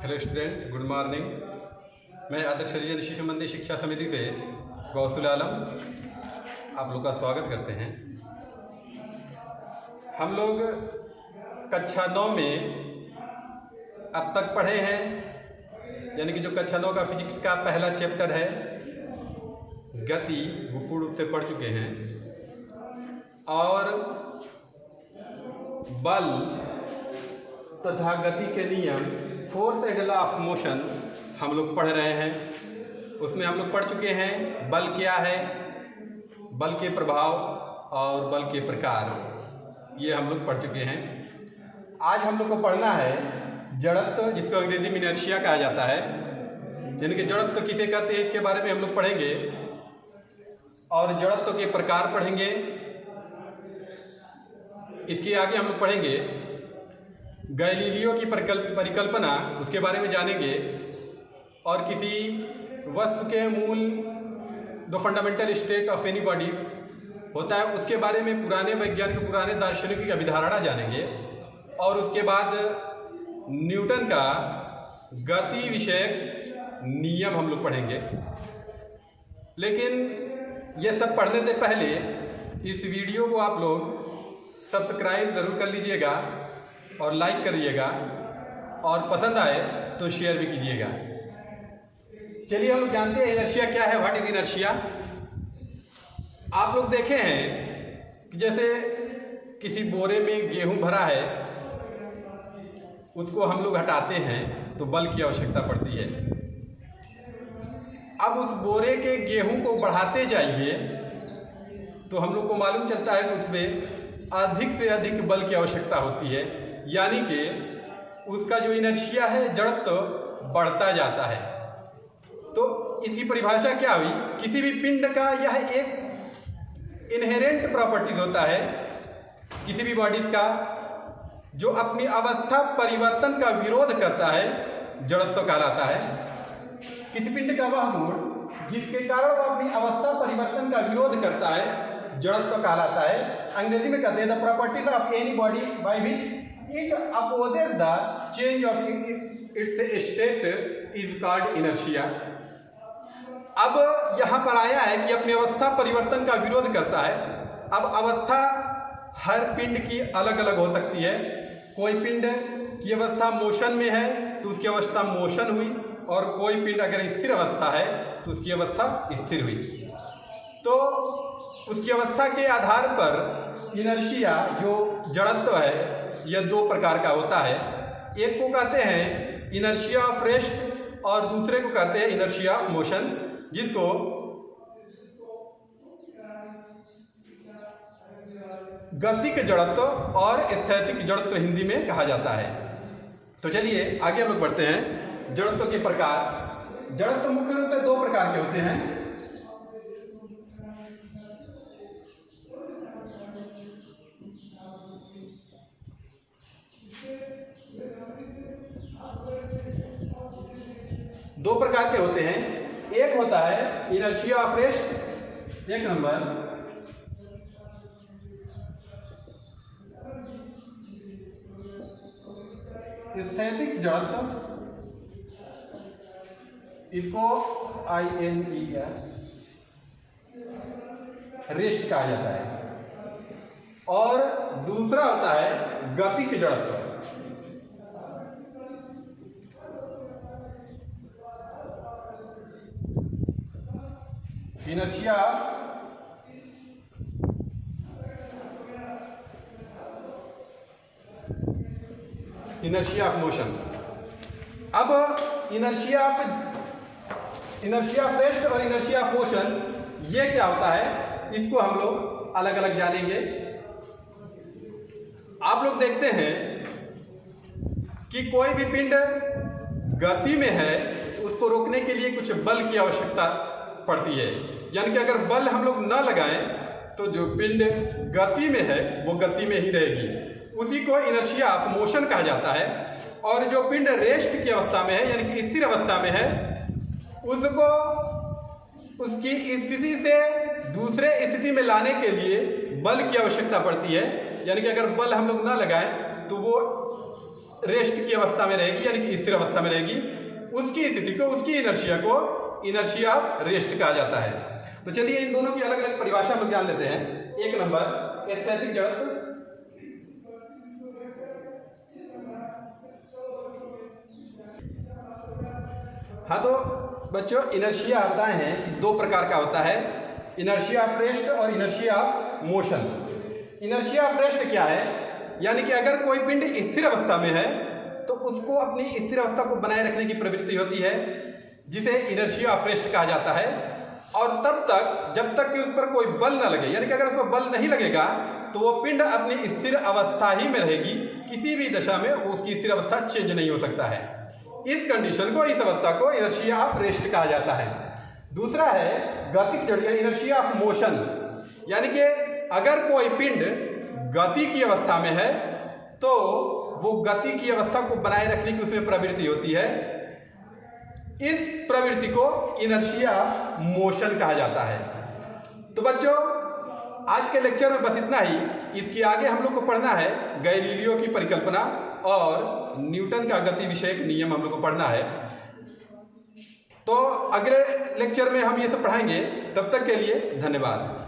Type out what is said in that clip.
Hello student, good morning. मैं आदर्श हरिजन शिशु संबंधी शिक्षा समिति से गौसुल आलम आप लोग का स्वागत करते हैं। हम लोग कक्षा 9 में अब तक पढ़े हैं, यानी कि जो कक्षा 9 का फिजिक्स का पहला चैप्टर है गति, वो पूर्ण रूप से पढ़ चुके हैं। और बल तथा गति के नियम, force and law of motion हम लोग पढ़ रहे हैं। उसमें हम लोग पढ़ चुके हैं बल क्या है, बल के प्रभाव और बल के प्रकार, ये हम लोग पढ़ चुके हैं। आज हम लोग को पढ़ना है जड़त्व, जिसको अंग्रेजी में इनर्शिया कहा जाता है। यानी कि जड़त्व किसे कहते हैं, इसके बारे में हम लोग पढ़ेंगे और जड़त्व के प्रकार पढ़ेंगे। इसके आगे हम लोग पढ़ेंगे गैलीलियो की परिकल्पना, उसके बारे में जानेंगे। और किसी वस्तु के मूल, जो fundamental state of any body होता है, उसके बारे में पुराने वैज्ञानिक, पुराने दार्शनिक की अभिधारणा जानेंगे। और उसके बाद न्यूटन का गति विषयक नियम हम लोग पढ़ेंगे। लेकिन ये सब पढ़ने से पहले इस वीडियो को आप लोग सब्सक्राइब ज़रूर कर लीजिएगा और लाइक करिएगा, और पसंद आए तो शेयर भी कीजिएगा। चलिए हम लोग जानते हैं इनर्शिया क्या है। What is inertia? आप लोग देखे हैं कि जैसे किसी बोरे में गेहूं भरा है, उसको हम लोग हटाते हैं तो बल की आवश्यकता पड़ती है। अब उस बोरे के गेहूं को बढ़ाते जाइए तो हम लोग को मालूम चलता है कि उसमें अधिक से अधिक बल की आवश्यकता होती है। यानी कि उसका जो इनर्शिया है, जड़त्व बढ़ता जाता है। तो इसकी परिभाषा क्या हुई? किसी भी पिंड का यह एक इनहेरेंट प्रॉपर्टीज होता है किसी भी बॉडी का, जो अपनी अवस्था परिवर्तन का विरोध करता है, जड़त्व कहलाता है। किसी पिंड का वह गुण जिसके कारण वह अपनी अवस्था परिवर्तन का विरोध करता है, जड़त्व कहलाता है। अंग्रेजी में कहते हैं the properties of any body by which it opposes the change of its state is called inertia. अब यहाँ पर आया है कि अपनी अवस्था परिवर्तन का विरोध करता है। अब अवस्था हर पिंड की अलग अलग हो सकती है। कोई पिंड की अवस्था मोशन में है तो उसकी अवस्था मोशन हुई, और कोई पिंड अगर स्थिर अवस्था है तो उसकी अवस्था स्थिर हुई। तो उसकी अवस्था के आधार पर इनर्शिया, जो जड़त्व है, यह दो प्रकार का होता है। एक को कहते हैं इनर्शिया ऑफ रेस्ट और दूसरे को कहते हैं इनर्शिया ऑफ मोशन, जिसको गतिक जड़त्व और स्थैतिक जड़त्व हिंदी में कहा जाता है। तो चलिए आगे हम लोग बढ़ते हैं। जड़त्व के प्रकार। जड़त्व मुख्य रूप से दो प्रकार के होते हैं। दो प्रकार के होते हैं। एक होता है इनर्शिया ऑफ रेस्ट, एक नंबर। स्थैतिक जड़त्व, इसको INER रेस्ट कहा जाता है। और दूसरा होता है गतिक जड़त्व। Inertia of motion. अब इनर्शिया ऑफ रेस्ट और इनर्शिया ऑफ मोशन, ये क्या होता है, इसको हम लोग अलग अलग जानेंगे। आप लोग देखते हैं कि कोई भी पिंड गति में है, उसको रोकने के लिए कुछ बल की आवश्यकता पड़ती है। यानी कि अगर बल हम लोग न लगाएं तो जो पिंड गति में है वो गति में ही रहेगी। उसी को इनर्शिया ऑफ मोशन कहा जाता है। और जो पिंड रेस्ट की अवस्था में है, यानी कि स्थिर अवस्था में है, उसको उसकी स्थिति से दूसरे स्थिति में लाने के लिए बल की आवश्यकता पड़ती है। यानी कि अगर बल हम लोग ना लगाएं तो वो रेस्ट की अवस्था में रहेगी, यानी कि स्थिर अवस्था में रहेगी, उसकी स्थिति को, उसकी इनर्शिया को इनर्शिया ऑफ रेस्ट कहा जाता है। तो चलिए इन दोनों की अलग अलग परिभाषा हम जान लेते हैं। एक नंबर स्थैतिक जड़त्व। हाँ तो बच्चों, इनर्शिया होता है दो प्रकार का होता है, इनर्शिया ऑफ रेस्ट और inertia of motion. Inertia of rest क्या है, यानी कि अगर कोई पिंड स्थिर अवस्था में है तो उसको अपनी स्थिर अवस्था को बनाए रखने की प्रवृत्ति होती है, जिसे इनर्शिया ऑफ रेस्ट कहा जाता है। और तब तक, जब तक कि उस पर कोई बल न लगे, यानी कि अगर उस पर बल नहीं लगेगा तो वो पिंड अपनी स्थिर अवस्था ही में रहेगी, किसी भी दशा में उसकी स्थिर अवस्था चेंज नहीं हो सकता है। इस कंडीशन को, इस अवस्था को इनर्शिया ऑफ रेस्ट कहा जाता है। दूसरा है गतिक जड़, इनर्शिया ऑफ मोशन, यानी कि अगर कोई पिंड गति की अवस्था में है तो वो गति की अवस्था को बनाए रखने की उसमें प्रवृत्ति होती है। इस प्रवृत्ति को इनर्शिया ऑफ मोशन कहा जाता है। तो बच्चों, आज के लेक्चर में बस इतना ही। इसके आगे हम लोग को पढ़ना है गैलीलियो की परिकल्पना और न्यूटन का गति विषयक नियम हम लोग को पढ़ना है। तो अगले लेक्चर में हम ये सब पढ़ाएंगे। तब तक के लिए धन्यवाद।